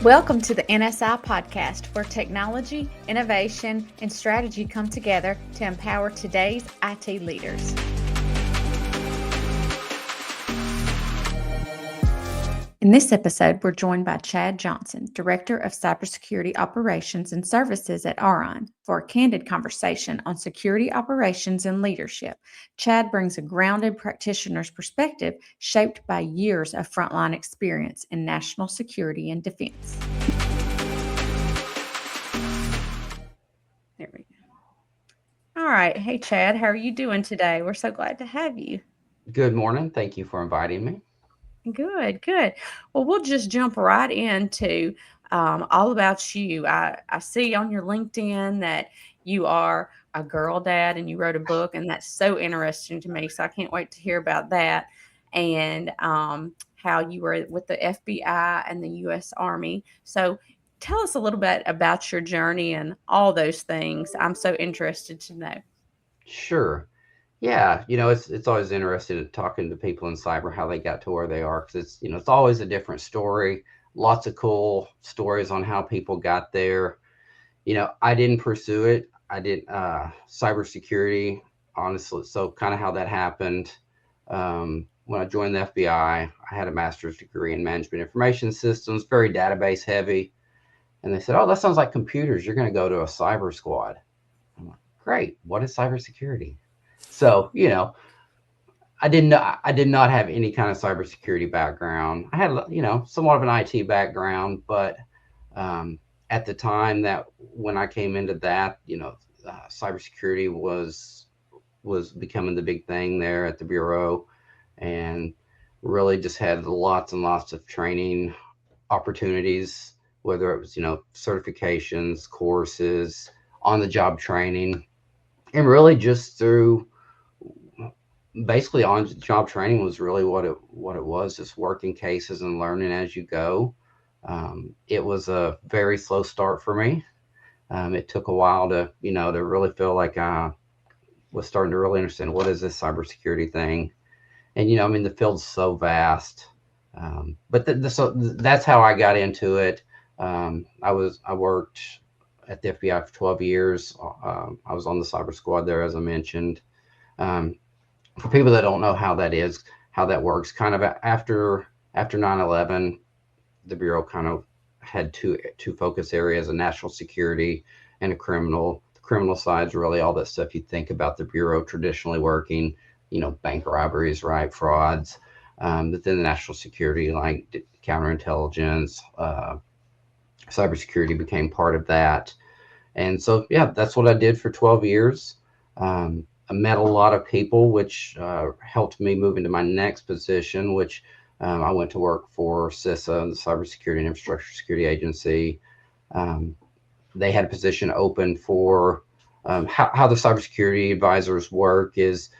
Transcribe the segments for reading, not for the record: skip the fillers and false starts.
Welcome to the NSI podcast, where technology, innovation, and strategy come together to empower today's IT leaders. In this episode, we're joined by Chad Johnson, Director of Cybersecurity Operations and Services at Aron, for a candid conversation on security operations and leadership. Chad brings a grounded practitioner's perspective shaped by years of frontline experience in national security and defense. There we go. All right. Hey, Chad, how are you doing today? We're so glad to have you. Good morning. Thank you for inviting me. Good, good. Well, we'll just jump right into all about you. I see on your LinkedIn that you are a girl dad and you wrote a book, and that's so interesting to me. So I can't wait to hear about that and how you were with the FBI and the U.S. Army. So tell us a little bit about your journey and all those things. I'm so interested to know. Sure. Yeah, it's always interesting talking to people in cyber how they got to where they are, because it's always a different story. Lots of cool stories on how people got there. I didn't pursue it. I did cybersecurity, honestly. So kind of how that happened. When I joined the FBI, I had a master's degree in management information systems, very database heavy. And they said, "Oh, that sounds like computers. You're going to go to a cyber squad." I'm like, "Great. What is cybersecurity?" So, I did not have any kind of cybersecurity background. I had, somewhat of an IT background, but at the time that when I came into that, cybersecurity was becoming the big thing there at the Bureau, and really just had lots and lots of training opportunities, whether it was, certifications, courses, on the job training, and really just through basically on job training was really what it was, just working cases and learning as you go. It was a very slow start for me. It took a while to really feel like I was starting to really understand what is this cybersecurity thing. And the field's so vast. But so that's how I got into it. I worked at the FBI for 12 years. I was on the cyber squad there, as I mentioned. For people that don't know how that works, kind of after 9/11, the Bureau kind of had two focus areas: a national security and a criminal. The criminal side is really all that stuff you think about the Bureau traditionally working, bank robberies, right, frauds. But then the national security, like counterintelligence, cybersecurity became part of that. And so, yeah, that's what I did for 12 years. I met a lot of people, which helped me move into my next position, which I went to work for CISA, the Cybersecurity and Infrastructure Security Agency. They had a position open for how the cybersecurity advisors work is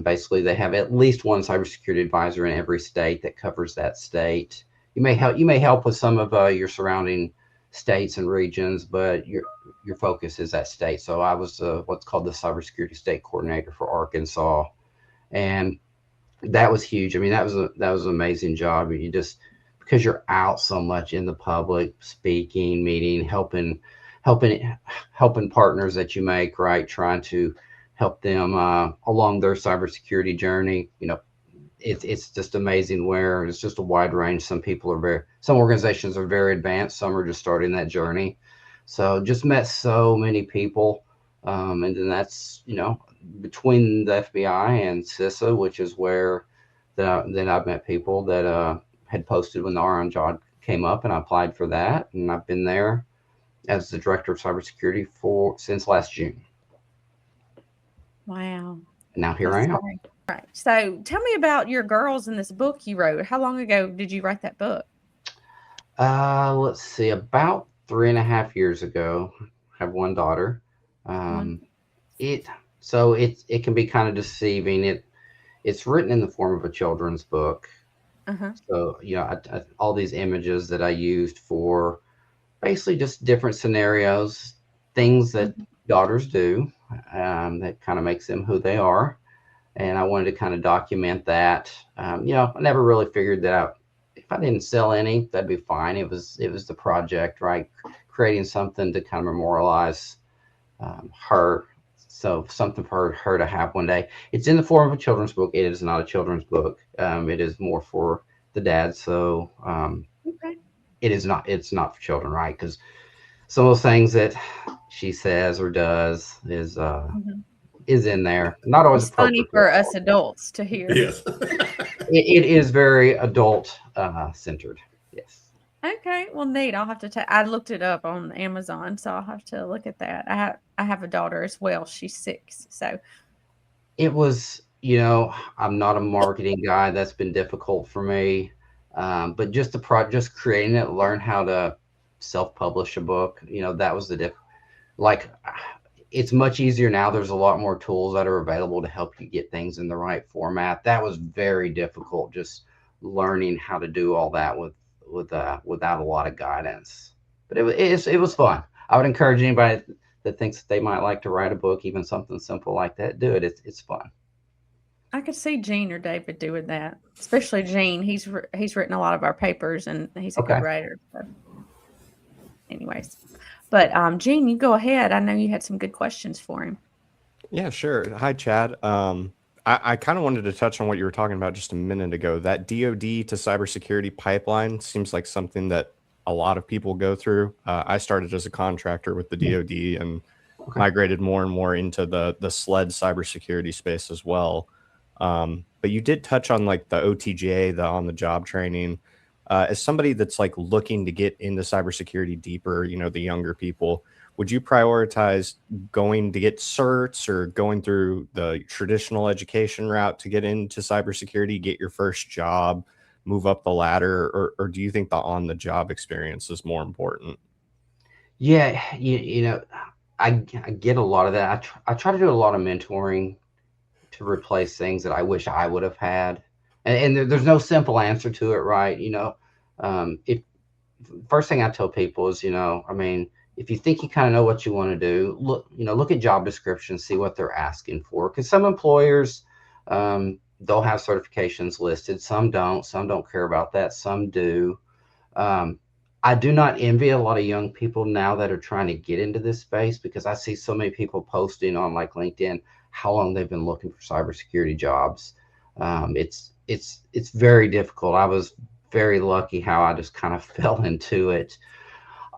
basically they have at least one cybersecurity advisor in every state that covers that state. You may help with some of your surrounding states and regions, but your focus is that state. So I was what's called the Cybersecurity State Coordinator for Arkansas, and that was huge. I mean, that was an amazing job. You just, because you're out so much in the public, speaking, meeting, helping partners that you make, right, trying to help them along their cybersecurity journey. It's just amazing where it's just a wide range. Some organizations are very advanced, some are just starting that journey. So just met so many people. And then that's, between the FBI and CISA, which is where then I've met people that had posted when the Aron job came up, and I applied for that. And I've been there as the Director of Cybersecurity since last June. Wow. And now here I That's am. great. Right. So tell me about your girls in this book you wrote. How long ago did you write that book? Let's see, about 3.5 years ago. I have one daughter. One. It can be kind of deceiving. It's written in the form of a children's book. Uh-huh. So all these images that I used for basically just different scenarios, things that daughters do, that kind of makes them who they are. And I wanted to kind of document that. I never really figured that out. if I didn't sell any, that'd be fine. It was the project, right? Creating something to kind of memorialize her. So something for her to have one day. It's in the form of a children's book. It is not a children's book. It is more for the dad. So Okay. it is not. It's not for children, right? Because some of those things that she says or does Mhm. is in there. Not always It's funny appropriate for for adults. us adults to hear. Yes. It is very adult centered. Yes. Okay, well, neat. I'll have to I looked it up on Amazon, so I'll have to look at that. I have a daughter as well. She's 6, so It was, I'm not a marketing guy. That's been difficult for me. But just just creating it, learn how to self-publish a book. That was the like, it's much easier now. There's a lot more tools that are available to help you get things in the right format. That was very difficult, just learning how to do all that without a lot of guidance. But it was fun. I would encourage anybody that thinks that they might like to write a book, even something simple like that, do it. It's fun. I could see Gene or David doing that, especially Gene. He's written a lot of our papers, and he's a good Okay. writer. So, anyways, but Gene, you go ahead. I know you had some good questions for him. Yeah, sure. Hi, Chad. I kind of wanted to touch on what you were talking about just a minute ago. That DoD to cybersecurity pipeline seems like something that a lot of people go through. I started as a contractor with the DoD and Okay. migrated more and more into the SLED cybersecurity space as well. But you did touch on like the OTGA, the on the job training. As somebody that's like looking to get into cybersecurity deeper, the younger people, would you prioritize going to get certs or going through the traditional education route to get into cybersecurity, get your first job, move up the ladder, or do you think the on the job experience is more important? Yeah, I get a lot of that. I try to do a lot of mentoring to replace things that I wish I would have had. And there's no simple answer to it, right? If first thing I tell people is, I mean, if you think you kind of know what you want to do, look at job descriptions, see what they're asking for. Because some employers, they'll have certifications listed, some don't. Some don't care about that, some do. Um, I do not envy a lot of young people now that are trying to get into this space, because I see so many people posting on like LinkedIn how long they've been looking for cybersecurity jobs. It's very difficult. I was very lucky how I just kind of fell into it.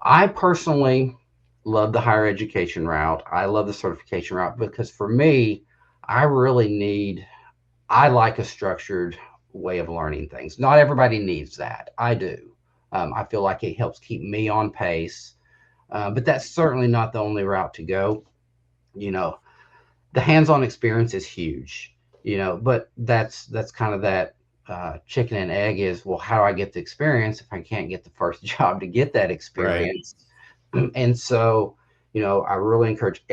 I personally love the higher education route. I love the certification route because for me, I really need, I like a structured way of learning things. Not everybody needs that. I do. I feel like it helps keep me on pace, but that's certainly not the only route to go. You know, the hands-on experience is huge. But that's kind of that chicken and egg is, well, how do I get the experience if I can't get the first job to get that Right. experience? And so, I really encourage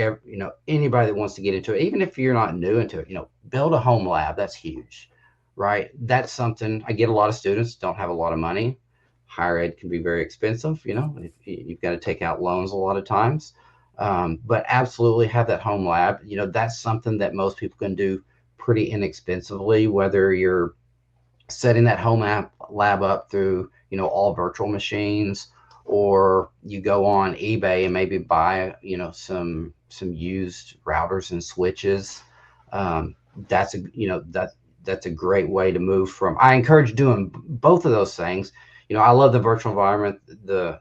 anybody that wants to get into it, even if you're not new into it, build a home lab. That's huge, right? That's something I get. A lot of students don't have a lot of money. Higher ed can be very expensive. If you've got to take out loans a lot of times. But absolutely have that home lab. That's something that most people can do pretty inexpensively, whether you're setting that home lab up through, all virtual machines, or you go on eBay and maybe buy, some used routers and switches. Um, that's that's a great way to move from. I encourage doing both of those things. I love the virtual environment, the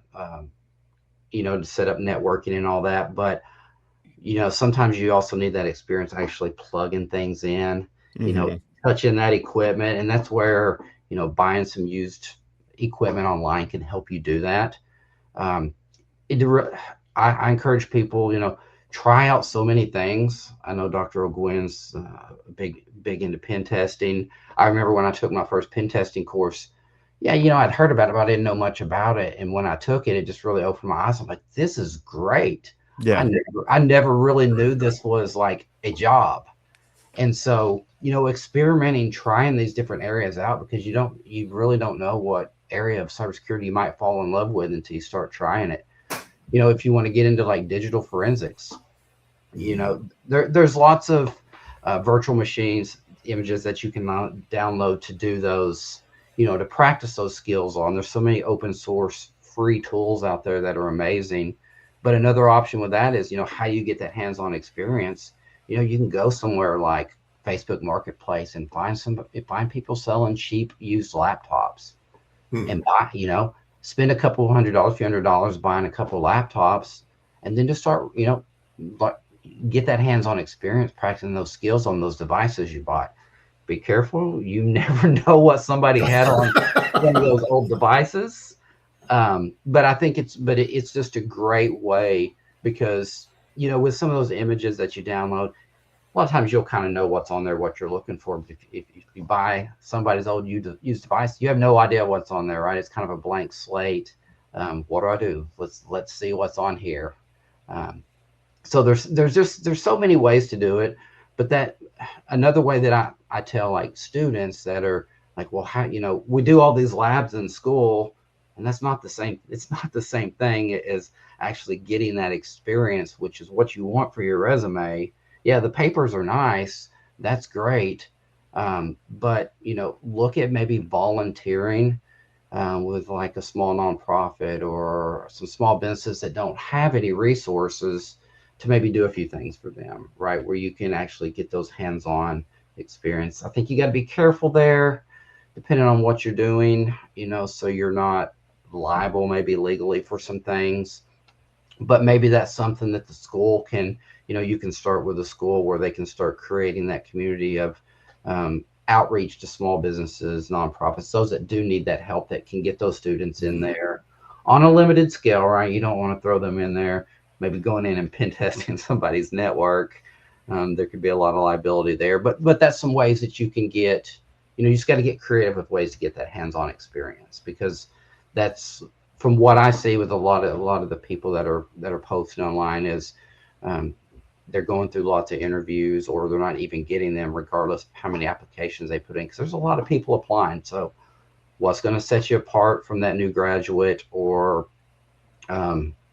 to set up networking and all that, but sometimes you also need that experience actually plugging things in, you know, Hmm. touching that equipment. And that's where, buying some used equipment online can help you do that. Um, it, I encourage people, try out so many things. I know Dr. O'Gwen's big into pen testing. I remember when I took my first pen testing course, yeah, I'd heard about it, but I didn't know much about it. And when I took it, it just really opened my eyes. I'm like, this is great. I Yeah. never really knew this was like a job. And so, experimenting, trying these different areas out, because you really don't know what area of cybersecurity you might fall in love with until you start trying it. If you want to get into like digital forensics, there's lots of virtual machines, images that you can download to do those, to practice those skills on. There's so many open source free tools out there that are amazing. But another option with that is, how you get that hands-on experience. You can go somewhere like Facebook Marketplace and find people selling cheap used laptops and buy, spend a couple $100, few $100 buying a couple laptops, and then just start, get that hands-on experience practicing those skills on those devices you bought. Be careful. You never know what somebody had on one of those old devices. But I think it's just a great way because, with some of those images that you download, a lot of times you'll kind of know what's on there, what you're looking for. But if you buy somebody's old used device, you have no idea what's on there, right? It's kind of a blank slate. What do? Let's see what's on here. So there's so many ways to do it. But that another way that I tell like students that are like, well, how, we do all these labs in school, and that's not the same. It's not the same thing as actually getting that experience, which is what you want for your resume. Yeah, the papers are nice. That's great. But, look at maybe volunteering with like a small nonprofit or some small businesses that don't have any resources to maybe do a few things for them, right? Where you can actually get those hands-on experience. I think you got to be careful there, depending on what you're doing, so you're not liable maybe legally for some things. But maybe that's something that the school can, you can start with a school where they can start creating that community of outreach to small businesses, nonprofits, those that do need that help, that can get those students in there on a limited scale, right? You don't want to throw them in there, maybe going in and pen testing somebody's network. There could be a lot of liability there, but that's some ways that you can get, you just got to get creative with ways to get that hands-on experience, because that's, from what I see with a lot of the people that are posting online, is they're going through lots of interviews, or they're not even getting them, regardless of how many applications they put in, because there's a lot of people applying. So what's going to set you apart from that new graduate, or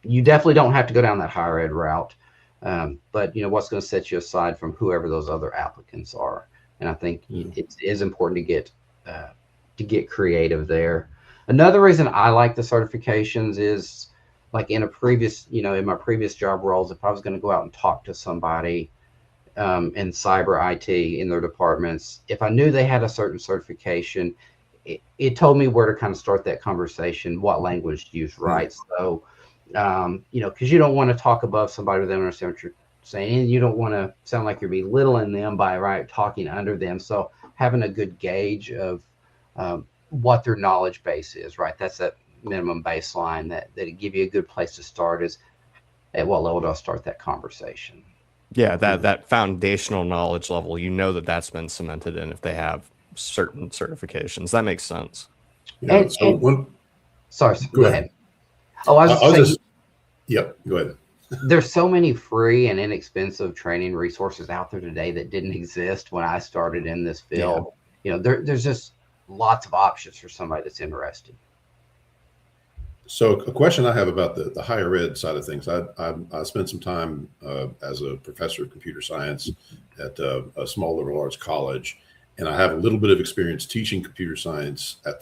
you definitely don't have to go down that higher ed route, but what's going to set you aside from whoever those other applicants are? And I think it is important to get creative there. Another reason I like the certifications is, like in my previous job roles, if I was going to go out and talk to somebody in cyber IT in their departments, if I knew they had a certain certification, it told me where to kind of start that conversation, what language to use, right? So, because you don't want to talk above somebody, they don't understand what you're saying, and you don't want to sound like you're belittling them by talking under them. So having a good gauge of what their knowledge base is, right? That's that minimum baseline that give you a good place to start, is at what level do I start that conversation? Yeah, that foundational knowledge level, that's been cemented in if they have certain certifications. That makes sense. Yeah, Sorry, go ahead. Oh, I was just yep, go ahead. There's so many free and inexpensive training resources out there today that didn't exist when I started in this field. Yeah. There's just lots of options for somebody that's interested. So a question I have about the higher ed side of things. I spent some time as a professor of computer science at a small liberal arts college, and I have a little bit of experience teaching computer science at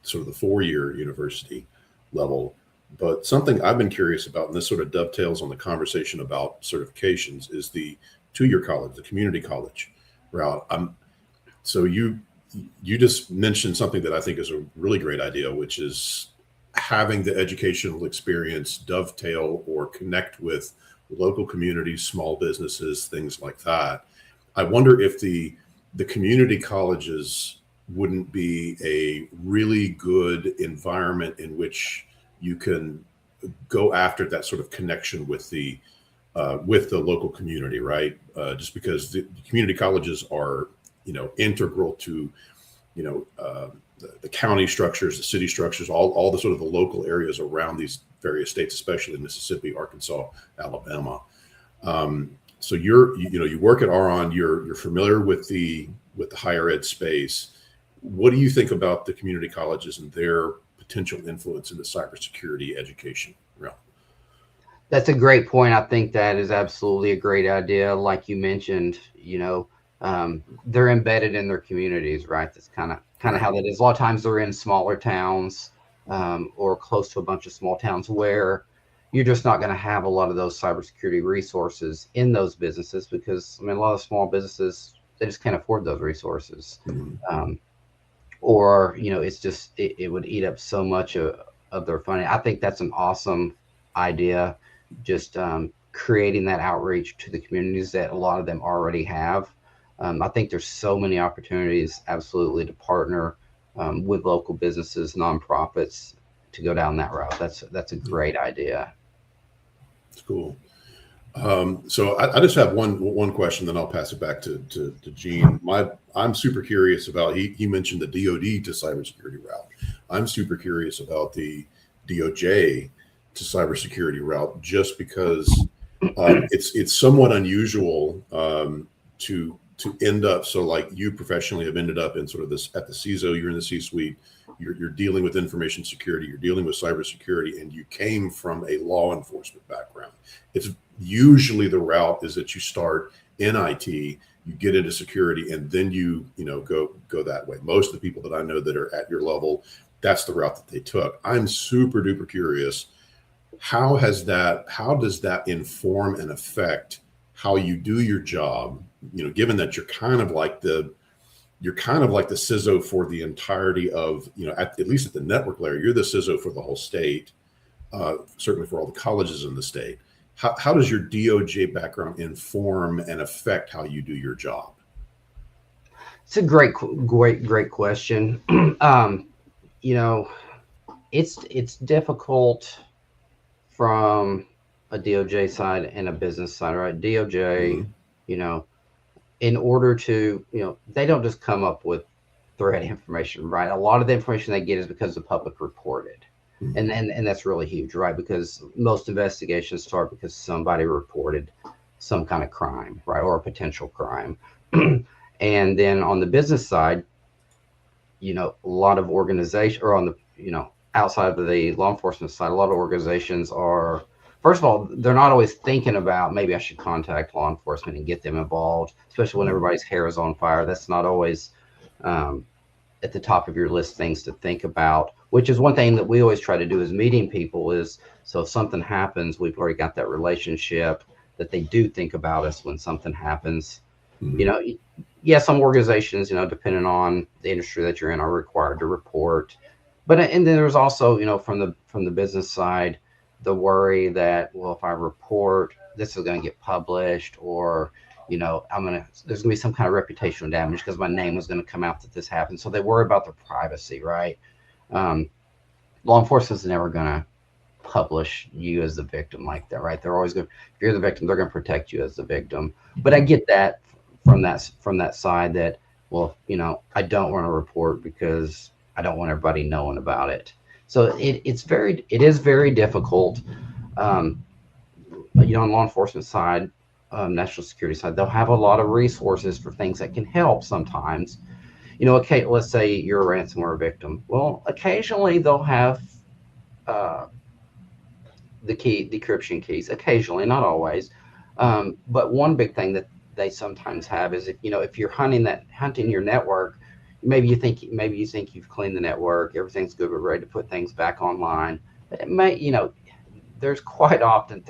sort of the 4-year university level. But something I've been curious about, and this sort of dovetails on the conversation about certifications, is the 2-year college, the community college route. So you just mentioned something that I think is a really great idea, which is having the educational experience dovetail or connect with local communities, small businesses, things like that. I wonder if the community colleges wouldn't be a really good environment in which you can go after that sort of connection with the local community, right? Just because the community colleges are, integral to, the county structures, the city structures, all the sort of the local areas around these various states, especially Mississippi, Arkansas, Alabama. So you work at Aron, you're familiar with the higher ed space. What do you think about the community colleges and their potential influence in the cybersecurity education realm? That's a great point. I think that is absolutely a great idea. Like you mentioned, they're embedded in their communities, right? That's kind of Right. how that is. A lot of times they're in smaller towns, or close to a bunch of small towns where you're just not going to have a lot of those cybersecurity resources in those businesses, because I mean, a lot of small businesses, they just can't afford those resources. Mhm. Or, it's just, it would eat up so much of their funding. I think that's an awesome idea. Just creating that outreach to the communities that a lot of them already have. I think there's so many opportunities, absolutely, to partner with local businesses, nonprofits, to go down that route. That's a great idea. It's cool. So I just have one question, then I'll pass it back to Gene. I'm super curious about, he mentioned the DoD to cybersecurity route. I'm super curious about the DOJ to cybersecurity route, just because it's somewhat unusual to end up. So like you professionally have ended up in sort of this at the CISO, you're in the C-suite, you're dealing with information security, you're dealing with cybersecurity, and you came from a law enforcement background. It's usually the route is that you start in IT, you get into security, and then you go that way. Most of the people that I know that are at your level, that's the route that they took. I'm super duper curious. How does that inform and affect how you do your job? Given that you're kind of like the CISO for the entirety of, at least at the network layer, you're the CISO for the whole state, certainly for all the colleges in the state. How does your DOJ background inform and affect how you do your job? It's a great question. It's difficult from a DOJ side and a business side, right? DOJ, in order to, they don't just come up with threat information, right? A lot of the information they get is because the public reported. And that's really huge, right? Because most investigations start because somebody reported some kind of crime, right? Or a potential crime. And then on the business side, a lot of organizations, or on the, outside of the law enforcement side, a lot of organizations are, first of all, they're not always thinking about, maybe I should contact law enforcement and get them involved, especially when everybody's hair is on fire. That's not always at the top of your list things to think about, which is one thing that we always try to do is meeting people is, so if something happens, we've already got that relationship that they do think about us when something happens. Some organizations, depending on the industry that you're in, are required to report. But and then there's also, from the business side, the worry that, well, if I report, this is going to get published, or there's gonna be some kind of reputational damage because my name was going to come out that this happened. So they worry about their privacy, right? Law enforcement's never going to publish you as the victim like that, right? They're always going, if you're the victim, they're going to protect you as the victim. But I get that from that side that, well, I don't want to report because I don't want everybody knowing about it. So it is very difficult. On law enforcement side, national security side, they'll have a lot of resources for things that can help sometimes. Okay, let's say you're a ransomware victim. Well, occasionally they'll have the decryption keys, occasionally, not always. But one big thing that they sometimes have is if you're hunting your network, maybe you think you've cleaned the network, everything's good, we're ready to put things back online. But it may, there's quite often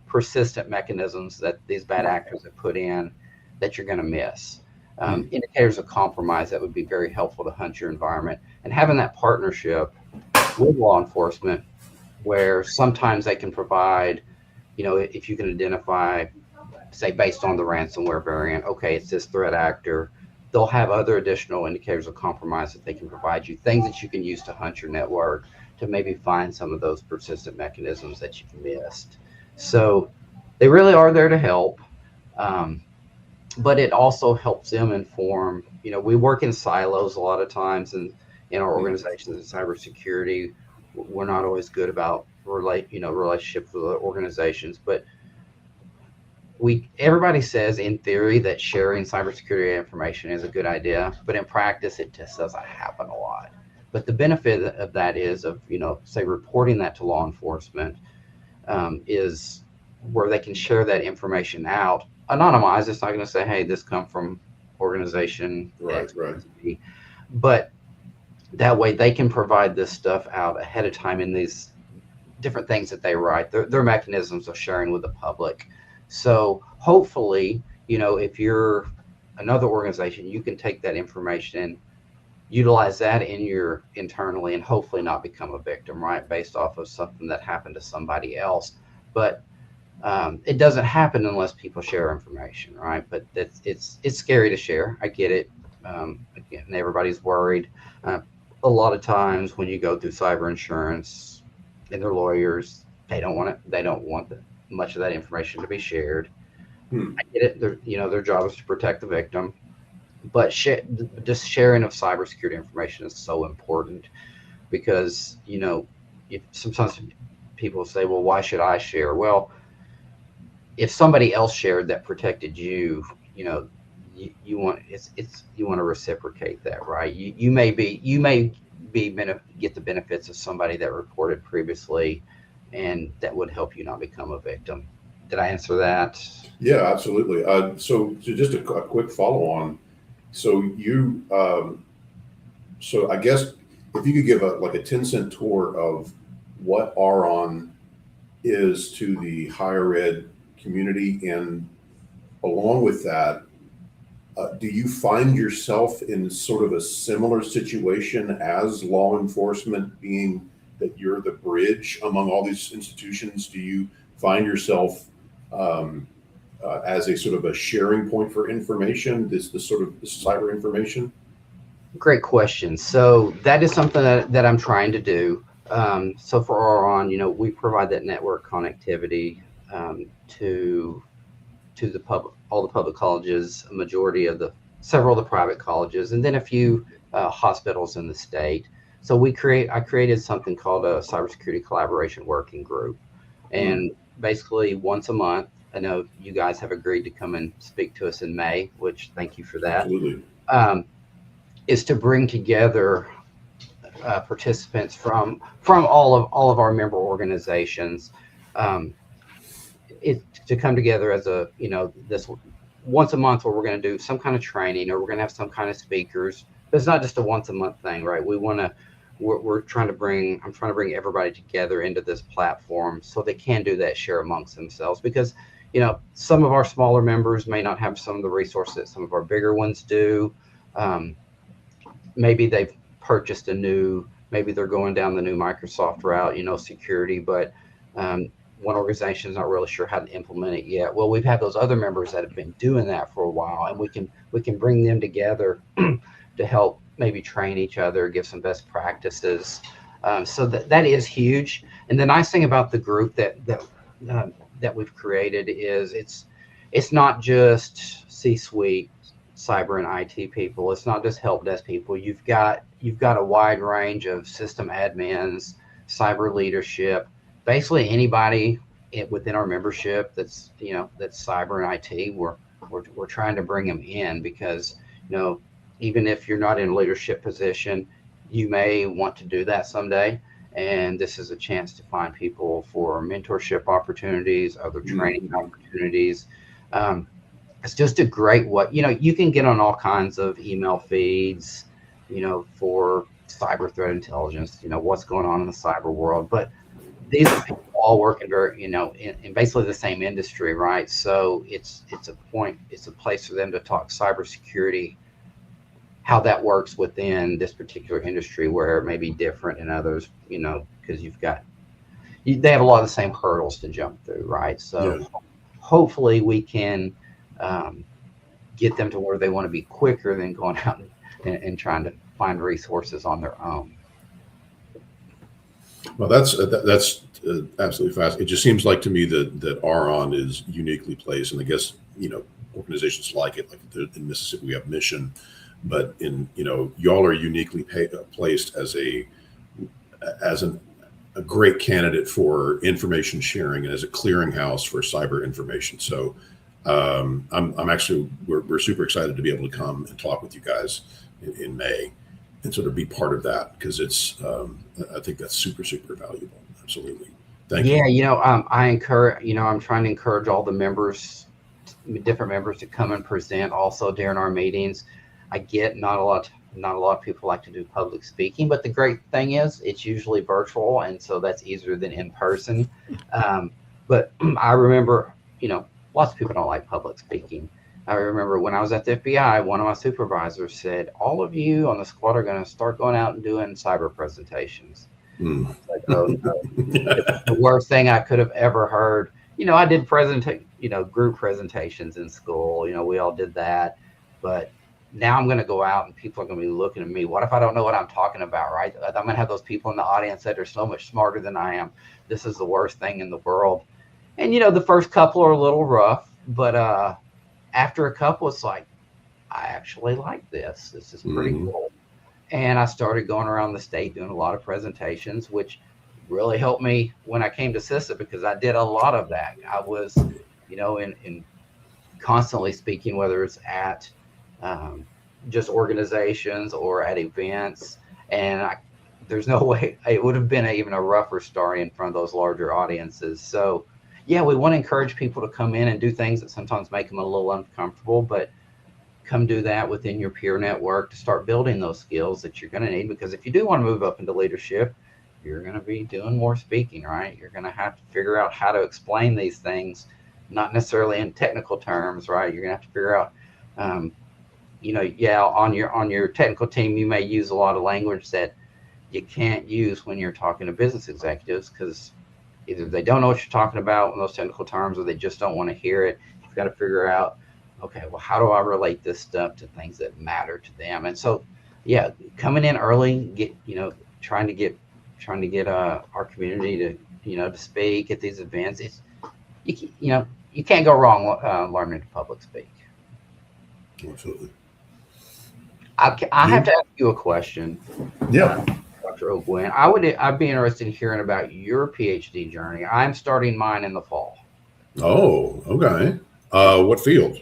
persistent mechanisms that these bad actors have put in that you're going to miss. Indicators of compromise that would be very helpful to hunt your environment, and having that partnership with law enforcement where sometimes they can provide, if you can identify, say, based on the ransomware variant, okay, it's this threat actor, they'll have other additional indicators of compromise that they can provide you, things that you can use to hunt your network to maybe find some of those persistent mechanisms that you've missed. So they really are there to help. But it also helps them inform, we work in silos a lot of times, and in our organizations in cybersecurity, we're not always good about relationships with other organizations, but everybody says in theory that sharing cybersecurity information is a good idea, but in practice it just doesn't happen a lot. But the benefit of that is say reporting that to law enforcement is where they can share that information out anonymized. It's not going to say, hey, this come from organization Right, X, right. Z. But that way they can provide this stuff out ahead of time in these different things that they write. Their mechanisms of sharing with the public. So hopefully, if you're another organization, you can take that information, utilize that in your internally, and hopefully not become a victim, right? Based off of something that happened to somebody else. But it doesn't happen unless people share information, right? But it's scary to share. I get it. Again, everybody's worried. A lot of times when you go through cyber insurance and their lawyers, they don't want it. They don't want much of that information to be shared. I get it. Their job is to protect the victim, but just sharing of cybersecurity information is so important because if sometimes people say, well, why should I share? Well, if somebody else shared that protected you, you want you want to reciprocate that, right? You may get the benefits of somebody that reported previously, and that would help you not become a victim. Did I answer that? Yeah, absolutely. So just a quick follow on. So so I guess if you could give a 10-cent tour of what RON is to the higher ed community, and along with that, do you find yourself in sort of a similar situation as law enforcement, being that you're the bridge among all these institutions? Do you find yourself as a sort of a sharing point for information, this sort of cyber information? Great question. So that is something that I'm trying to do. So for RON, we provide that network connectivity to all the public colleges, a majority of several of the private colleges, and then a few hospitals in the state. So I created something called a Cybersecurity Collaboration Working Group, and basically once a month. I know you guys have agreed to come and speak to us in May, which thank you for that. Absolutely. Is to bring together participants from all of our member organizations. To come together as this once a month where we're going to do some kind of training, or we're going to have some kind of speakers. But it's not just a once a month thing, right? I'm trying to bring everybody together into this platform so they can do that, share amongst themselves, because some of our smaller members may not have some of the resources that some of our bigger ones do. Maybe they've purchased maybe they're going down the new Microsoft route, security, but one organization is not really sure how to implement it yet. Well, we've had those other members that have been doing that for a while, and we can bring them together to help maybe train each other, give some best practices. So that is huge. And the nice thing about the group that we've created is it's not just C-suite cyber and IT people. It's not just help desk people. You've got a wide range of system admins, cyber leadership, basically anybody within our membership that's cyber and IT. We're trying to bring them in because even if you're not in a leadership position, you may want to do that someday. And this is a chance to find people for mentorship opportunities, other training opportunities. It's just a great you can get on all kinds of email feeds, for cyber threat intelligence, what's going on in the cyber world. But these are people all working very, in basically the same industry, right? So it's a place for them to talk cybersecurity, how that works within this particular industry where it may be different in others, because they have a lot of the same hurdles to jump through, right? So hopefully we can get them to where they want to be quicker than going out and trying to find resources on their own. Well, that's absolutely fascinating. It just seems like to me that RON is uniquely placed, and I guess organizations like it, like in Mississippi we have Mission, but y'all are uniquely placed as a great candidate for information sharing and as a clearinghouse for cyber information. So I'm actually we're super excited to be able to come and talk with you guys in May and sort of be part of that, because it's I think that's super valuable. Absolutely. Thank you. I encourage I'm trying to encourage all the members different members to come and present also during our meetings. I get not a lot of people like to do public speaking, but the great thing is it's usually virtual, and so that's easier than in person. But I remember, lots of people don't like public speaking. I remember when I was at the FBI, one of my supervisors said, all of you on the squad are going to start going out and doing cyber presentations. Like, oh no. It's the worst thing I could have ever heard. I did group presentations in school. We all did that. But now I'm going to go out and people are going to be looking at me. What if I don't know what I'm talking about, right? I'm going to have those people in the audience that are so much smarter than I am. This is the worst thing in the world. And, the first couple are a little rough, but after a couple, it's like, I actually like this. This is pretty cool. And I started going around the state doing a lot of presentations, which really helped me when I came to CISA, because I did a lot of that. I was, in constantly speaking, whether it's at just organizations or at events. And there's no way, it would have been even a rougher start in front of those larger audiences. So yeah, we want to encourage people to come in and do things that sometimes make them a little uncomfortable, but come do that within your peer network to start building those skills that you're going to need. Because if you do want to move up into leadership, you're going to be doing more speaking, right? You're going to have to figure out how to explain these things, not necessarily in technical terms, right? You're going to have to figure out, on your technical team, you may use a lot of language that you can't use when you're talking to business executives, because either they don't know what you're talking about in those technical terms, or they just don't want to hear it. You've got to figure out, okay, well, how do I relate this stuff to things that matter to them? And so, yeah, coming in early, trying to get our community to speak at these events. You can't go wrong learning to public speak. Absolutely. I have to ask you a question. Yeah. Dr. O'Gwen, I'd be interested in hearing about your PhD journey. I'm starting mine in the fall. Oh, okay. What field?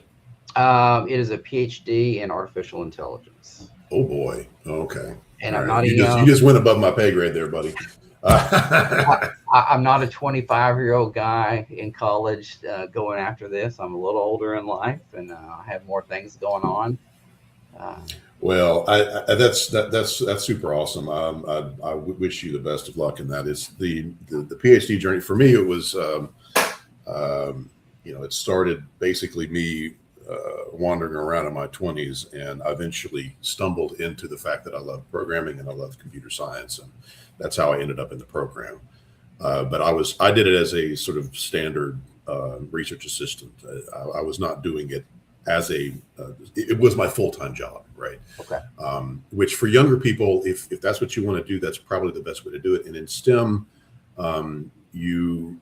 It is a PhD in artificial intelligence. Oh boy. Okay. And I'm not you just went above my pay grade there, buddy. I'm not a 25-year-old guy in college going after this. I'm a little older in life, and I have more things going on. Well, that's super awesome. I wish you the best of luck in that. It's the PhD journey for me. It was, it started basically me wandering around in my 20s, and I eventually stumbled into the fact that I love programming and I love computer science, and that's how I ended up in the program. But I did it as a sort of standard research assistant. I was not doing it as it was my full-time job, right? Okay. Which for younger people, if that's what you want to do, that's probably the best way to do it. And in STEM, you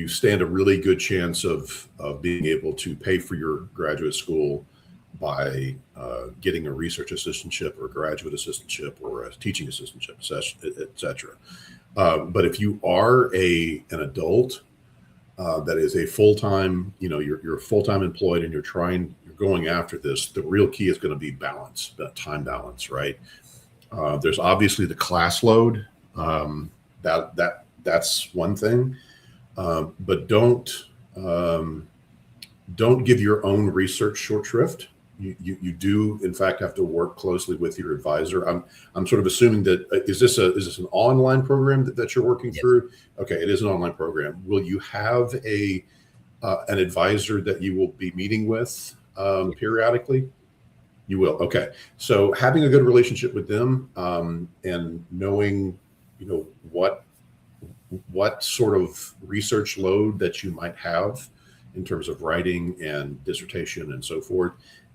stand a really good chance of being able to pay for your graduate school by getting a research assistantship or a graduate assistantship or a teaching assistantship, et cetera. But if you are an adult that is a full-time, you're full-time employed and you're going after this, the real key is going to be balance, time balance, right? There's obviously the class load. That's one thing. But don't give your own research short shrift. You do in fact have to work closely with your advisor. I'm sort of assuming that is this an online program that you're working through? Okay, it is an online program. Will you have an advisor that you will be meeting with periodically? You will. Okay, so having a good relationship with them and knowing what sort of research load that you might have in terms of writing and dissertation and so forth,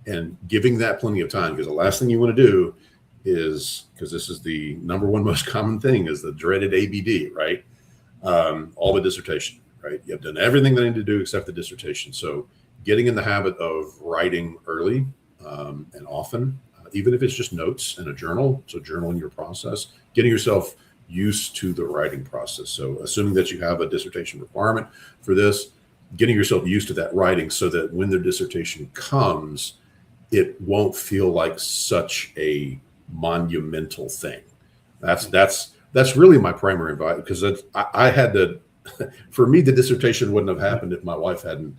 and giving that plenty of time, because the last thing you want to do is, because this is the number one most common thing, is the dreaded ABD, right? All the dissertation, right? You have done everything they need to do except the dissertation. So getting in the habit of writing early and often, even if it's just notes in a journal, so journaling your process, getting yourself used to the writing process. So assuming that you have a dissertation requirement for this, getting yourself used to that writing so that when the dissertation comes, it won't feel like such a monumental thing. That's really my primary advice, because I had to, for me, the dissertation wouldn't have happened if my wife hadn't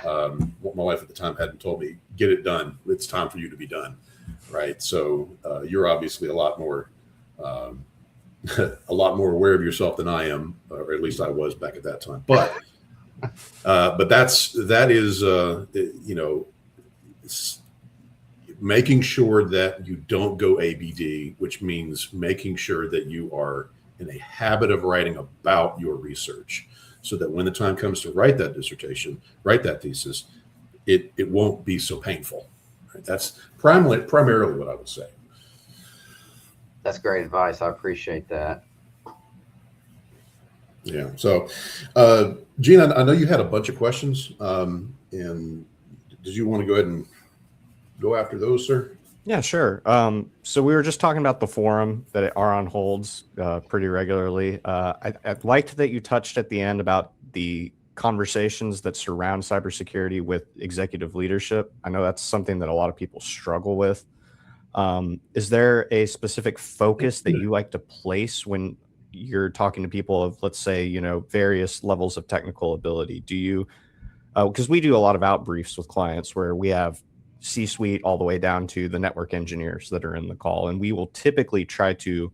What my wife at the time hadn't told me, get it done. It's time for you to be done. Right. So you're obviously a lot more aware of yourself than I am, or at least I was back at that time. But that is making sure that you don't go ABD, which means making sure that you are in a habit of writing about your research, so that when the time comes to write that dissertation, write that thesis, it won't be so painful. Right? That's primarily what I would say. That's great advice. I appreciate that. Yeah. So, Gene, I know you had a bunch of questions, and did you want to go ahead and go after those, sir? Yeah, sure. So we were just talking about the forum that are on holds pretty regularly. I liked that you touched at the end about the conversations that surround cybersecurity with executive leadership. I know that's something that a lot of people struggle with. Is there a specific focus that you like to place when you're talking to people of, let's say, various levels of technical ability? Do you, because we do a lot of outbriefs with clients where we have C-suite all the way down to the network engineers that are in the call. And we will typically try to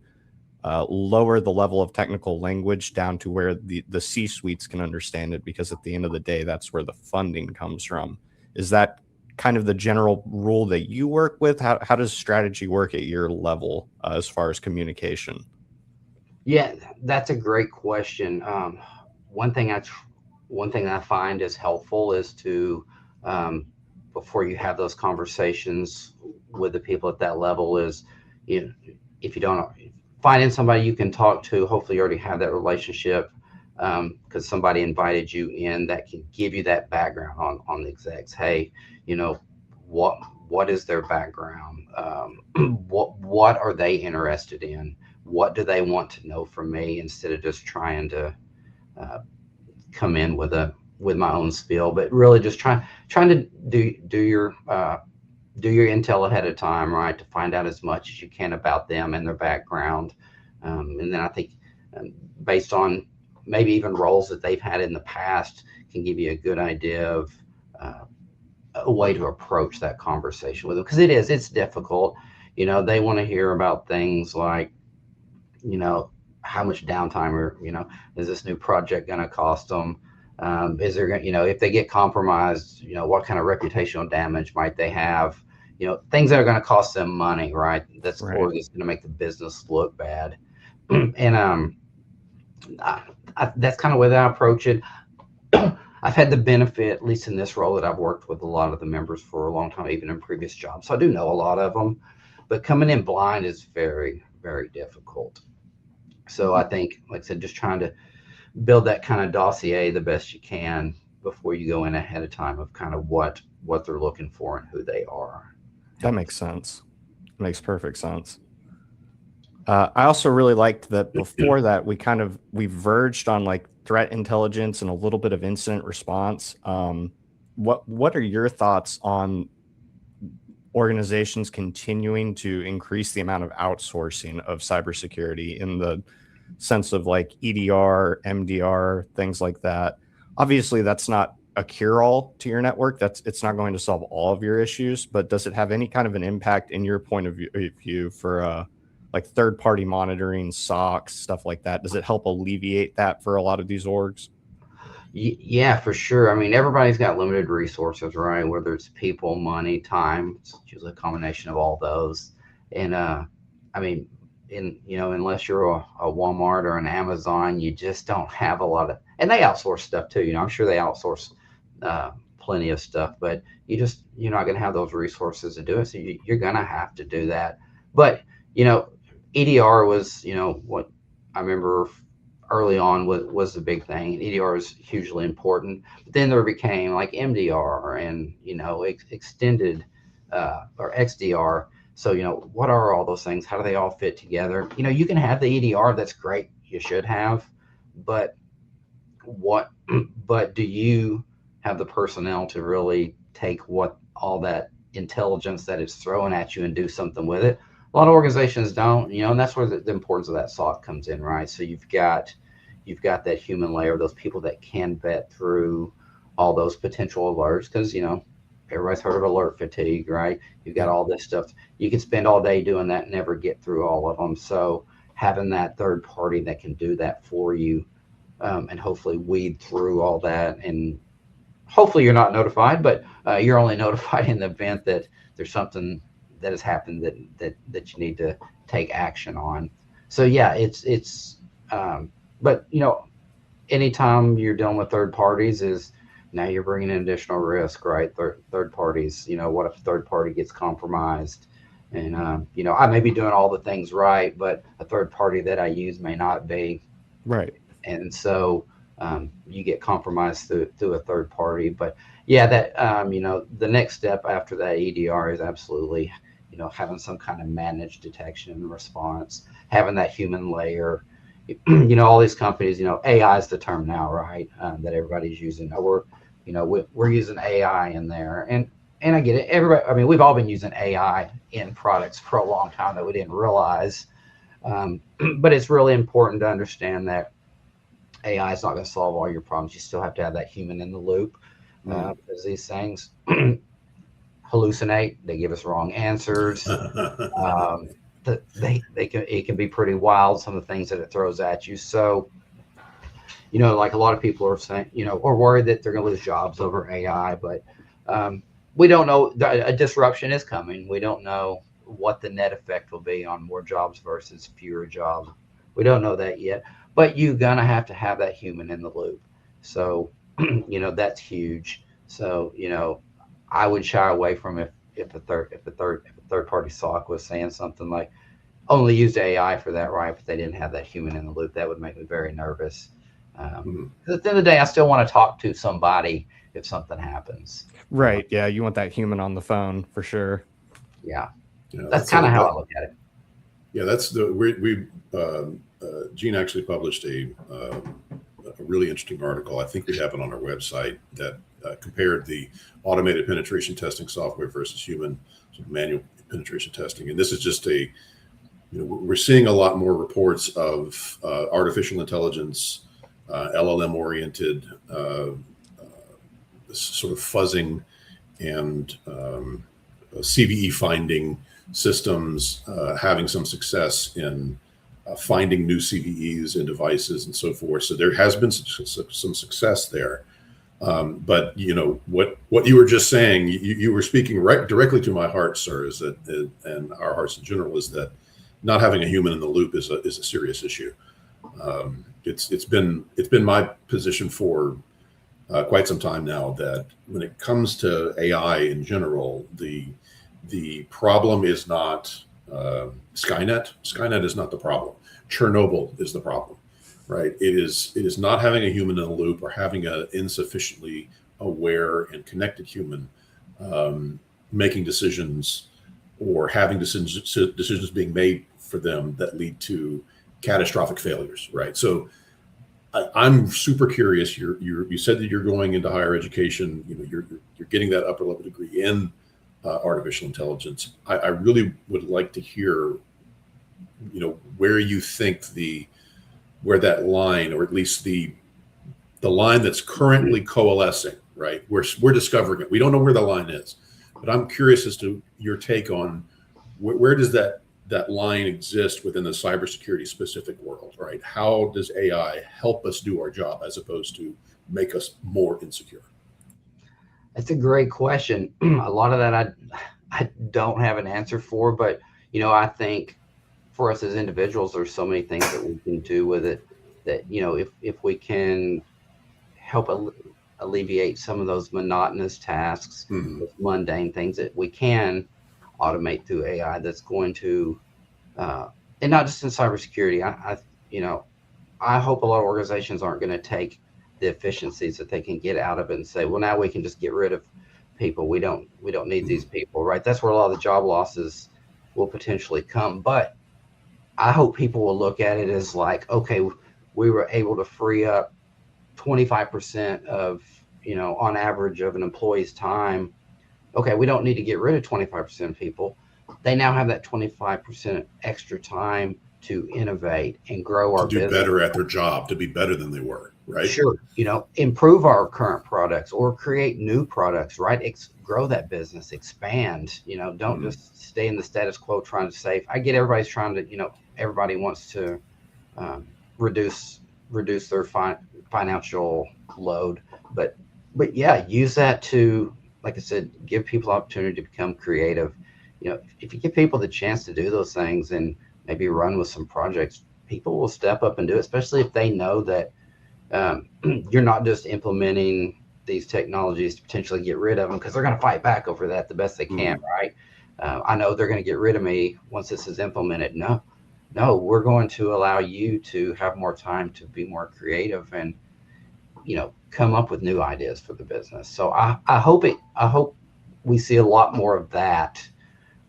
lower the level of technical language down to where the C-suites can understand it, because at the end of the day, that's where the funding comes from. Is that kind of the general rule that you work with? How does strategy work at your level as far as communication? Yeah, that's a great question. One thing I find is helpful is to, before you have those conversations with the people at that level, is if you don't, finding somebody you can talk to. Hopefully you already have that relationship, because somebody invited you in that can give you that background on the execs. Hey, what is their background? What are they interested in? What do they want to know from me, instead of just trying to come in with my own spiel, but really just trying to do your intel ahead of time, right? To find out as much as you can about them and their background. And then I think based on maybe even roles that they've had in the past, can give you a good idea of a way to approach that conversation with them. Because it's difficult. They want to hear about things like, how much downtime, or, is this new project going to cost them? Is there, if they get compromised, what kind of reputational damage might they have? Things that are going to cost them money, right? That's Right. going to make the business look bad. And that's kind of the way that I approach it. I've had the benefit, at least in this role, that I've worked with a lot of the members for a long time, even in previous jobs. So I do know a lot of them, but coming in blind is very, very difficult. So I think, like I said, just trying to build that kind of dossier the best you can before you go in ahead of time, of kind of what they're looking for and who they are. That makes sense. Makes perfect sense. I also really liked that before that we verged on like threat intelligence and a little bit of incident response. What are your thoughts on organizations continuing to increase the amount of outsourcing of cybersecurity, in the sense of like EDR, MDR, things like that? Obviously, that's not a cure-all to your network. It's not going to solve all of your issues, but does it have any kind of an impact in your point of view for like third-party monitoring, SOCs, stuff like that? Does it help alleviate that for a lot of these orgs? Yeah, for sure. I mean, everybody's got limited resources, right? Whether it's people, money, time, it's usually a combination of all those. And I mean, unless you're a Walmart or an Amazon, you just don't have a lot of, and they outsource stuff too. I'm sure they outsource plenty of stuff, but you're not going to have those resources to do it. So you're going to have to do that. But, EDR was, what I remember early on was the big thing. EDR is hugely important. But then there became like MDR and, extended or XDR. So, what are all those things? How do they all fit together? You can have the EDR. That's great. You should have. But do you have the personnel to really take all that intelligence that it's throwing at you and do something with it? A lot of organizations don't, and that's where the importance of that SOC comes in, right? So you've got that human layer, those people that can vet through all those potential alerts, because everybody's heard of alert fatigue, right? You've got all this stuff. You can spend all day doing that and never get through all of them. So having that third party that can do that for you, and hopefully weed through all that, and hopefully you're not notified, but you're only notified in the event that there's something that has happened that you need to take action on. So yeah, but anytime you're dealing with third parties, is now you're bringing in additional risk, right? Third parties, what if a third party gets compromised? And, I may be doing all the things right, but a third party that I use may not be. Right. And so you get compromised through a third party. But yeah, that, the next step after that EDR is absolutely, having some kind of managed detection and response, having that human layer. All these companies, AI is the term now, right? That everybody's using. We're using AI in there, and I get it. Everybody, I mean, we've all been using AI in products for a long time that we didn't realize. But it's really important to understand that AI is not going to solve all your problems. You still have to have that human in the loop, because these things hallucinate. They give us wrong answers. It can be pretty wild, some of the things that it throws at you. So, like a lot of people are saying, are worried that they're going to lose jobs over AI, but we don't know. A disruption is coming. We don't know what the net effect will be on more jobs versus fewer jobs. We don't know that yet, but you're going to have that human in the loop. So, that's huge. So, I would shy away from if a third party SOC was saying something like only used AI for that, right? But they didn't have that human in the loop. That would make me very nervous. At the end of the day, I still want to talk to somebody if something happens. Right. Yeah. You want that human on the phone for sure. Yeah. That's kind of how I look at it. Yeah. That's Gene actually published a really interesting article. I think we have it on our website that compared the automated penetration testing software versus human manual penetration testing. And this is just we're seeing a lot more reports of artificial intelligence, LLM oriented sort of fuzzing and CVE finding systems having some success in finding new CVEs in devices and so forth. So there has been some success there. But what you were just saying, you were speaking right directly to my heart, sir, is that, and our hearts in general, is that not having a human in the loop is a serious issue. It's been my position for quite some time now that when it comes to AI in general, the problem is not Skynet. Skynet is not the problem. Chernobyl is the problem. Right. It is not having a human in the loop or having an insufficiently aware and connected human making decisions or having decisions being made for them that lead to catastrophic failures. Right. So I'm super curious. You said that you're going into higher education. You're getting that upper level degree in artificial intelligence. I really would like to hear, where you think where that line, or at least the line that's currently coalescing, right? We're discovering it. We don't know where the line is, but I'm curious as to your take on where does that line exist within the cybersecurity specific world, right? How does AI help us do our job as opposed to make us more insecure? That's a great question. A lot of that I don't have an answer for, but I think for us as individuals, there's so many things that we can do with it that, if we can help alleviate some of those monotonous tasks, those mundane things that we can automate through AI, that's going to, and not just in cybersecurity. I hope a lot of organizations aren't going to take the efficiencies that they can get out of it and say, well, now we can just get rid of people. We don't need these people, right? That's where a lot of the job losses will potentially come. But I hope people will look at it as like, okay, we were able to free up 25% of, on average of an employee's time. Okay, we don't need to get rid of 25% of people. They now have that 25% extra time to innovate and grow to our do business. better at their job, to be better than they were, right? Sure. Improve our current products or create new products, right? Grow that business, expand, don't just stay in the status quo trying to save. I get everybody's trying to, everybody wants to reduce their financial load, but yeah, use that to, like I said, give people opportunity to become creative. If you give people the chance to do those things and maybe run with some projects, people will step up and do it, especially if they know that you're not just implementing these technologies to potentially get rid of them, because they're going to fight back over that the best they can, right? I know they're going to get rid of me once this is implemented. No, we're going to allow you to have more time to be more creative and, come up with new ideas for the business. So I hope we see a lot more of that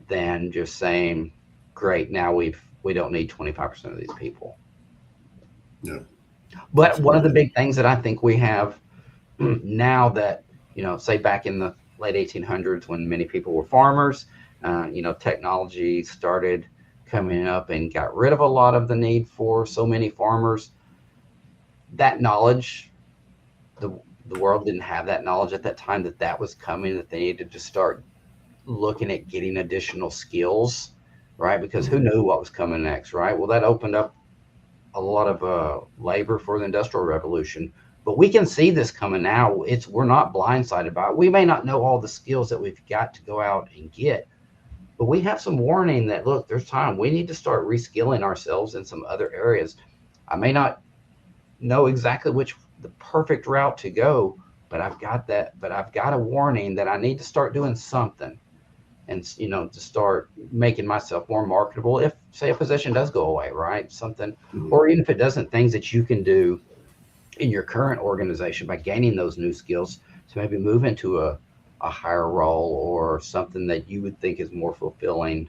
than just saying, great, now we don't need 25% of these people. Yeah. But one of the big things that I think we have now that, say back in the late 1800s when many people were farmers, technology started coming up and got rid of a lot of the need for so many farmers. That knowledge, the world didn't have that knowledge at that time that was coming, that they needed to start looking at getting additional skills, right? Because who knew what was coming next, right? Well, that opened up a lot of labor for the Industrial Revolution. But we can see this coming now. We're not blindsided by it. We may not know all the skills that we've got to go out and get, but we have some warning that, look, there's time. We need to start reskilling ourselves in some other areas. I may not know exactly the perfect route to go, but I've got a warning that I need to start doing something, and to start making myself more marketable if, say, a position does go away, right? Something, or even if it doesn't, things that you can do in your current organization by gaining those new skills to maybe move into a higher role or something that you would think is more fulfilling,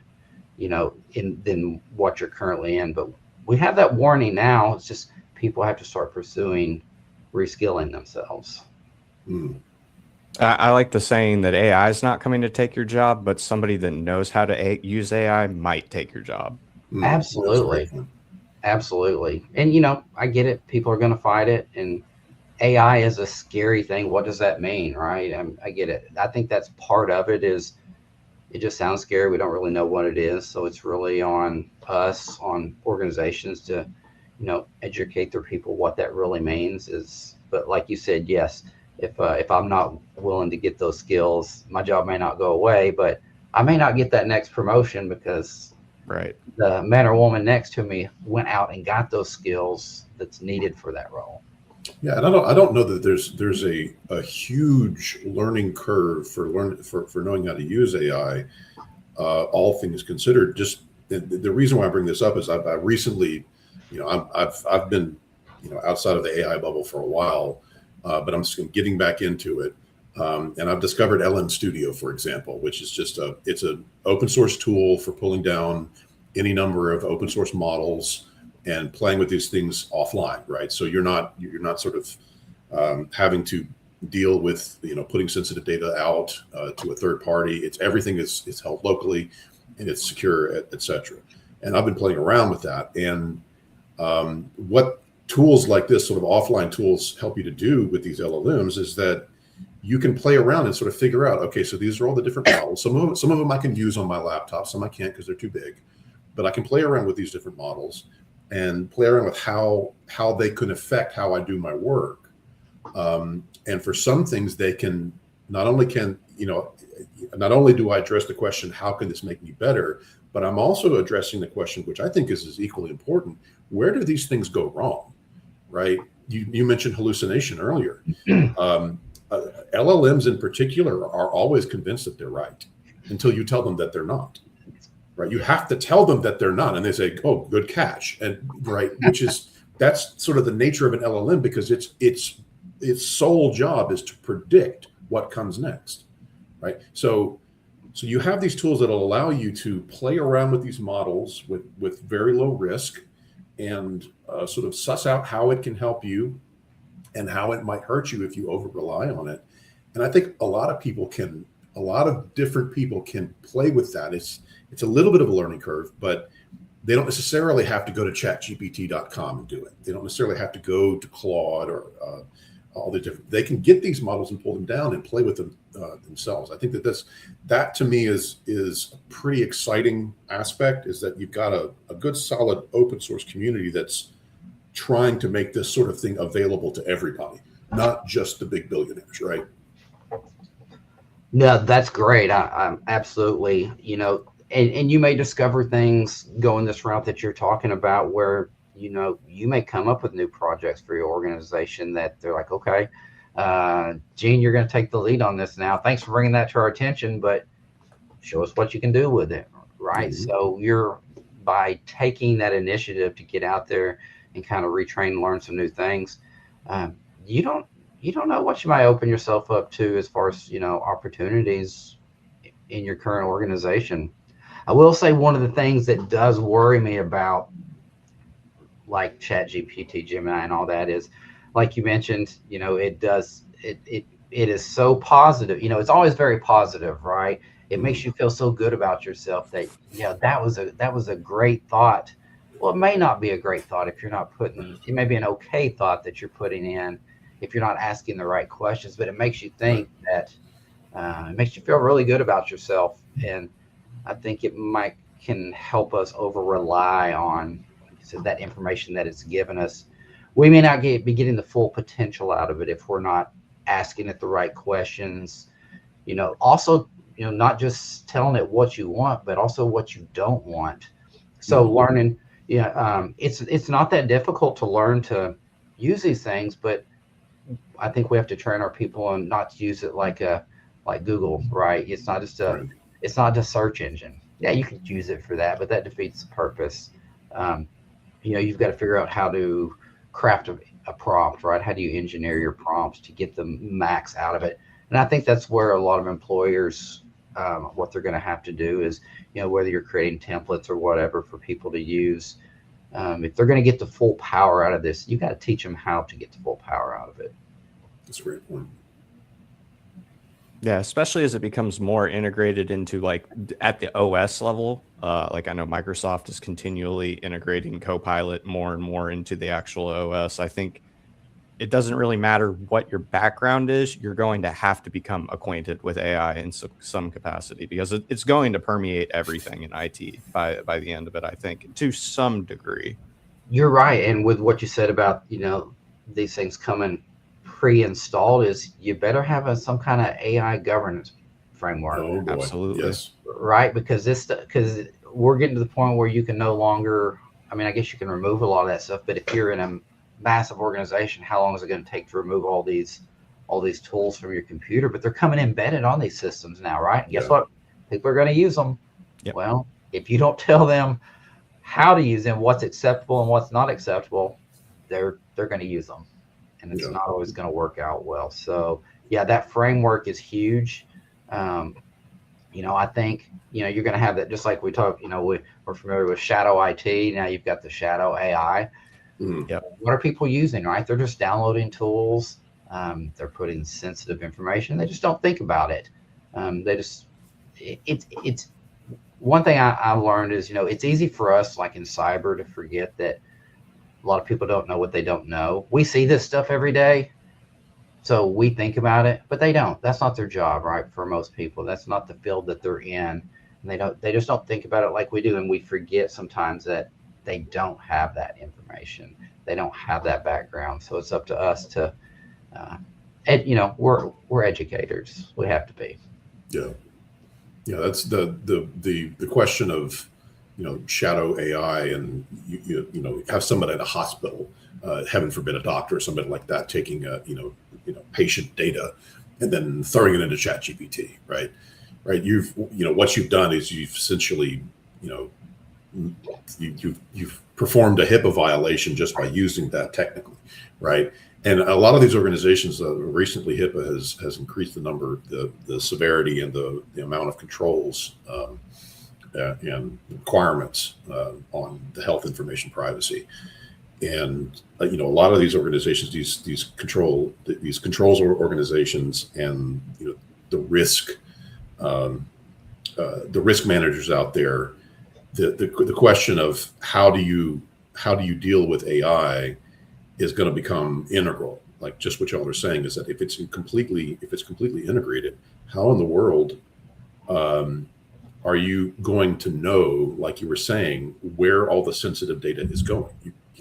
than what you're currently in. But we have that warning now. It's just people have to start pursuing reskilling themselves. I like the saying that AI is not coming to take your job, but somebody that knows how to use AI might take your job. Absolutely. Absolutely. And, I get it. People are going to fight it. And AI is a scary thing. What does that mean? Right. I get it. I think that's part of it. Is it just sounds scary. We don't really know what it is. So it's really on us, on organizations to, educate their people what that really means is. But like you said, yes, if I'm not willing to get those skills, my job may not go away, but I may not get that next promotion because the man or woman next to me went out and got those skills that's needed for that role. Yeah, and I don't know that there's a huge learning curve for knowing how to use AI. All things considered, just the reason why I bring this up is I recently, I've been, outside of the AI bubble for a while, but I'm just getting back into it. And I've discovered LM Studio, for example, which is just it's an open source tool for pulling down any number of open source models and playing with these things offline, right? So you're not sort of having to deal with putting sensitive data out to a third party. Everything is held locally and it's secure, et cetera. And I've been playing around with that. And what tools like this, sort of offline tools, help you to do with these LLMs is that you can play around and sort of figure out, okay, so these are all the different models. Some of them I can use on my laptop, some I can't because they're too big. But I can play around with these different models and play around with how they can affect how I do my work. And for some things, they can not only do I address the question, how can this make me better, but I'm also addressing the question, which I think is equally important, where do these things go wrong, right? You mentioned hallucination earlier. LLMs in particular are always convinced that they're right until you tell them that they're not. Right, you have to tell them that they're not, and they say, "Oh, good catch," and right, that's sort of the nature of an LLM, because its sole job is to predict what comes next, right? So you have these tools that will allow you to play around with these models with very low risk, and sort of suss out how it can help you and how it might hurt you if you over rely on it. And I think a lot of different people can play with that. It's a little bit of a learning curve, but they don't necessarily have to go to chatgpt.com and do it. They don't necessarily have to go to Claude or all the different. They can get these models and pull them down and play with them themselves. I think that to me is a pretty exciting aspect, is that you've got a good solid open source community that's trying to make this sort of thing available to everybody, not just the big billionaires, right? No, that's great. I'm absolutely, and you may discover things going this route that you're talking about where, you may come up with new projects for your organization that they're like, okay, Gene, you're going to take the lead on this now. Thanks for bringing that to our attention, but show us what you can do with it, right? Mm-hmm. So by taking that initiative to get out there and kind of retrain and learn some new things, you don't know what you might open yourself up to as far as, opportunities in your current organization. I will say one of the things that does worry me about like ChatGPT, Gemini, and all that is, like you mentioned, it is so positive. It's always very positive, right? It makes you feel so good about yourself that, that was a great thought. Well, it may not be a great thought if you're not it may be an okay thought that you're putting in if you're not asking the right questions, but it makes you think that, it makes you feel really good about yourself. And I think it can help us over rely on that information that it's given us. We may not be getting the full potential out of it if we're not asking it the right questions. Also, not just telling it what you want, but also what you don't want. So learning, it's not that difficult to learn to use these things, but I think we have to train our people and not to use it like Google, right? It's not just it's not a search engine. Yeah, you can use it for that, but that defeats the purpose. You've got to figure out how to craft a prompt, right? How do you engineer your prompts to get the max out of it? And I think that's where a lot of employers, what they're going to have to do is, whether you're creating templates or whatever for people to use, if they're going to get the full power out of this, you got to teach them how to get the full power out of it. That's a great point. Yeah, especially as it becomes more integrated into like at the OS level. Like I know Microsoft is continually integrating Copilot more and more into the actual OS. I think it doesn't really matter what your background is. You're going to have to become acquainted with AI in some capacity, because it's going to permeate everything in IT by the end of it, I think, to some degree. You're right. And with what you said about, these things coming pre-installed, is you better have some kind of AI governance framework. Oh, boy. Absolutely. Yes. Right. Because we're getting to the point where you can no longer, I guess you can remove a lot of that stuff, but if you're in a massive organization, how long is it going to take to remove all these tools from your computer? But they're coming embedded on these systems now, right? And guess what? People are going to use them. Yep. Well, if you don't tell them how to use them, what's acceptable and what's not acceptable, they're going to use them. And it's not always going to work out well. So yeah, that framework is huge. I think, you're going to have that, just like we talked, we're familiar with shadow IT. Now you've got the shadow AI. Mm-hmm. Yep. What are people using, right? They're just downloading tools. They're putting sensitive information. They just don't think about it. It's one thing I learned is, it's easy for us, like in cyber, to forget that a lot of people don't know what they don't know. We see this stuff every day, so we think about it, but they don't. That's not their job, right? For most people, that's not the field that they're in. And they just don't think about it like we do. And we forget sometimes that they don't have that information. They don't have that background. So it's up to us to, we're educators. We have to be. Yeah. Yeah. That's the question of, shadow AI, and have somebody at a hospital, heaven forbid, a doctor or somebody like that, taking patient data and then throwing it into ChatGPT, right? What you've done is you've essentially, you've performed a HIPAA violation just by using that technically, right? And a lot of these organizations, recently HIPAA has increased the number, the severity, and the amount of controls and requirements on the health information privacy. And a lot of these organizations, these controls organizations, and the risk managers out there, the question of how do you deal with AI is going to become integral. Like just what y'all are saying is that if it's completely integrated, how in the world are you going to know, like you were saying, where all the sensitive data is going?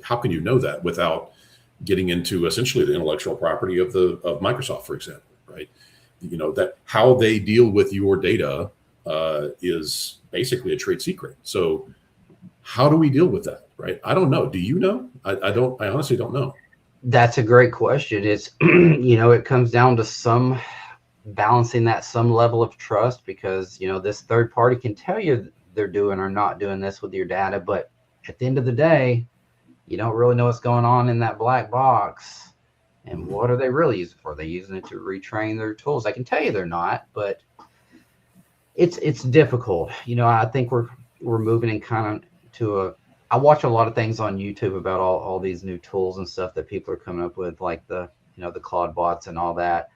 How can you know that without getting into essentially the intellectual property of Microsoft, for example, right? You know, that how they deal with your data is basically a trade secret. So how do we deal with that, right? I don't know. Do you know? I honestly don't know. That's a great question. It's, you know, it comes down to balancing that some level of trust, because, you know, this third party can tell you they're doing or not doing this with your data, but at the end of the day, you don't really know what's going on in that black box. And what are they really using it for? Are they using it to retrain their tools? I can tell you they're not, but it's difficult. You know, I think we're moving in kind of to I watch a lot of things on YouTube about all these new tools and stuff that people are coming up with, like the Claude bots and all that.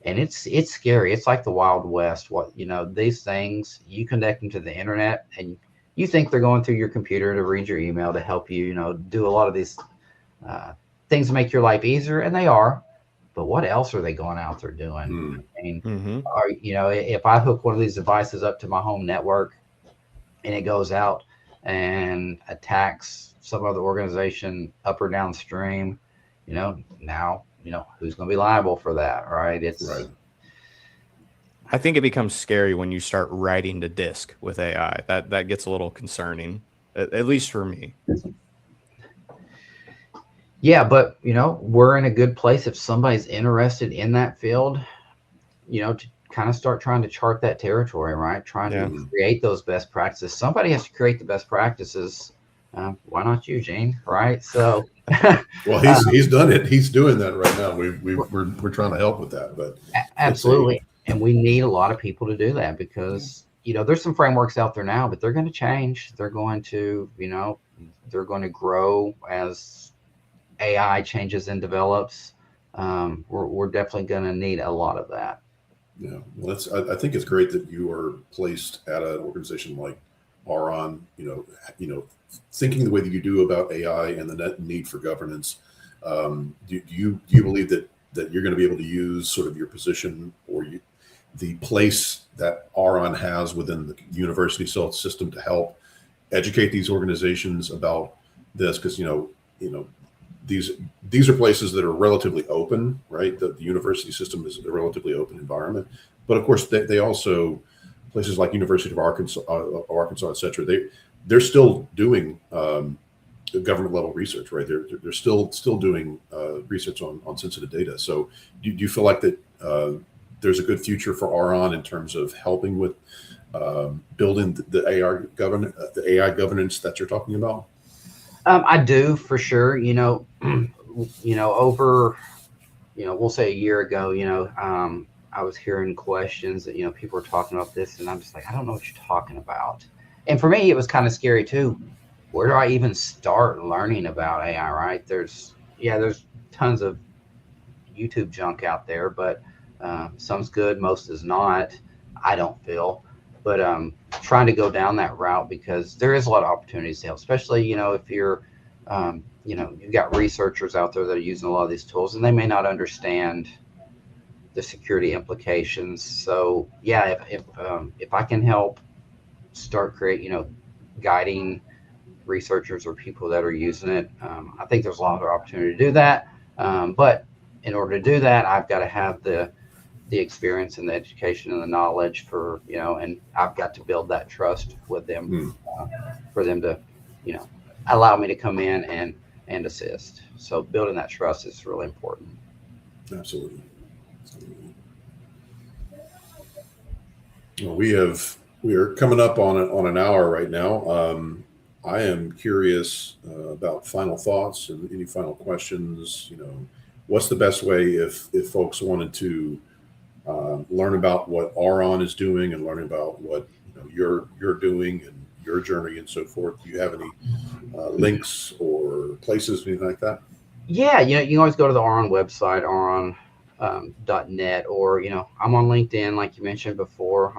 And it's scary. It's like the Wild West. These things, you connect them to the internet and you think they're going through your computer to read your email to help you, do a lot of these things to make your life easier, and they are. But what else are they going out there doing? I mean, if I hook one of these devices up to my home network and it goes out and attacks some other organization up or downstream, now, who's going to be liable for that, right? Right. I think it becomes scary when you start writing to disk with AI. That gets a little concerning, at least for me. Yeah, but we're in a good place if somebody's interested in that field, to kind of start trying to chart that territory, right? Trying to create those best practices. Somebody has to create the best practices. Why not you, Gene? Right? So, well, he's done it. He's doing that right now. We're trying to help with that, but absolutely. And we need a lot of people to do that, because there's some frameworks out there now, but they're going to change. They're going to they're going to grow as AI changes and develops. We're definitely going to need a lot of that. Yeah, well, I think it's great that you are placed at an organization like Auron. Thinking the way that you do about AI and the need for governance. Do you believe that you're going to be able to use sort of your position or the place that Auron has within the university system to help educate these organizations about this? Because these are places that are relatively open, right? The university system is a relatively open environment, but of course they also, places like University of Arkansas, et cetera, they're still doing government level research, right? They're still doing research on sensitive data. So do you feel like that there's a good future for Auron in terms of helping with building the AI governance that you're talking about? I do, for sure. Over, we'll say a year ago, I was hearing questions that, people were talking about this, and I'm just like, I don't know what you're talking about. And for me, it was kind of scary too. Where do I even start learning about AI, right? There's tons of YouTube junk out there, but some's good, most is not, I don't feel. But trying to go down that route, because there is a lot of opportunities to help, especially, if you're, you've got researchers out there that are using a lot of these tools and they may not understand the security implications. So yeah, if I can help start guiding researchers or people that are using it, I think there's a lot of opportunity to do that. But in order to do that, I've got to have the experience and the education and the knowledge for, and I've got to build that trust with them for them to, allow me to come in and assist. So building that trust is really important. Absolutely. Well, we are coming up on an hour right now. I am curious about final thoughts and any final questions. What's the best way if folks wanted to learn about what Auron is doing and learn about what you're doing and your journey and so forth? Do you have any links or places, anything like that? Yeah, you can always go to the Auron website, auron.net, or I'm on LinkedIn, like you mentioned before.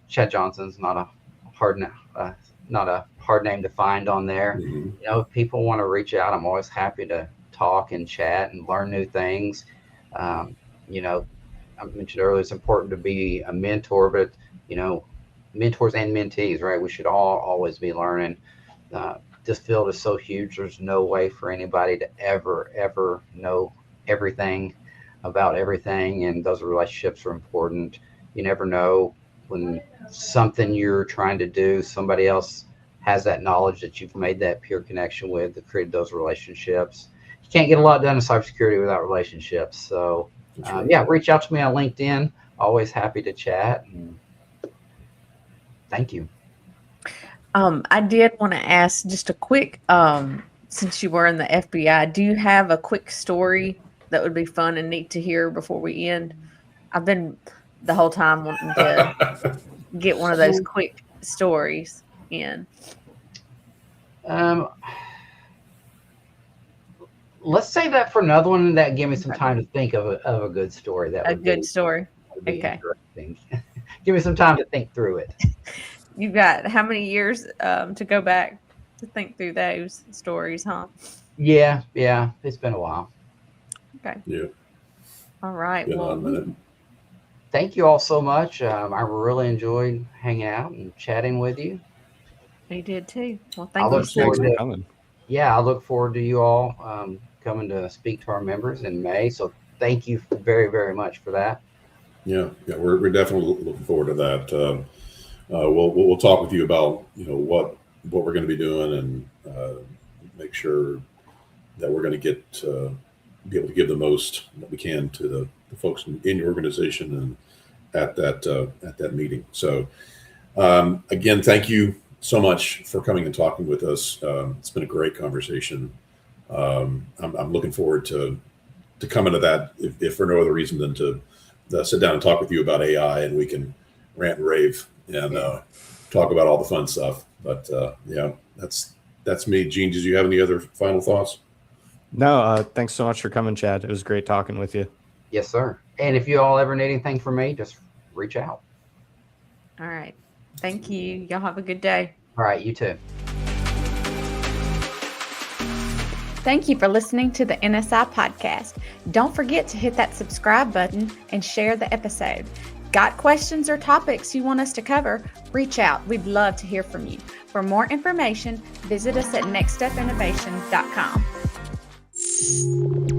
Chad Johnson's not a hard not a hard name to find on there. Mhm. You know, if people want to reach out, I'm always happy to talk and chat and learn new things. You know, I mentioned earlier, it's important to be a mentor, but you know, mentors and mentees, right? We should all always be learning. This field is so huge. There's no way for anybody to ever know everything about everything, and those relationships are important. You never know when something you're trying to do, somebody else has that knowledge that you've made that peer connection with that created those relationships. You can't get a lot done in cybersecurity without relationships. So, Right. yeah, reach out to me on LinkedIn. Always happy to chat. And thank you. I did want to ask just a quick, since you were in the FBI, do you have a quick story that would be fun and neat to hear before we end? I've been the whole time wanting to get one of those quick stories in. Let's save that for another one. That give me some time to think of a good story. That A would good be, story. would be Okay. interesting. Give me some time to think through it. You've got how many years to go back to think through those stories, huh? Yeah, it's been a while. Okay. Yeah. All right. Been on a Well, minute. Thank you all so much. I really enjoyed hanging out and chatting with you. we did too. Well, I thank look you so forward Thanks for much. coming. Yeah, I look forward to you all coming to speak to our members in May. So thank you very, very much for that. Yeah, we're definitely looking forward to that. We'll talk with you about what we're going to be doing and make sure that we're going to be able to give the most that we can to the folks in your organization and at that meeting. So again, thank you so much for coming and talking with us. It's been a great conversation. I'm looking forward to coming to that, if for no other reason than to sit down and talk with you about AI, and we can rant and rave and talk about all the fun stuff. But yeah, that's me. Gene, did you have any other final thoughts? No, thanks so much for coming, Chad. It was great talking with you. Yes, sir. And if you all ever need anything from me, just reach out. All right. Thank you. Y'all have a good day. All right, you too. Thank you for listening to the NSI podcast. Don't forget to hit that subscribe button and share the episode. Got questions or topics you want us to cover? Reach out. We'd love to hear from you. For more information, visit us at nextstepinnovation.com.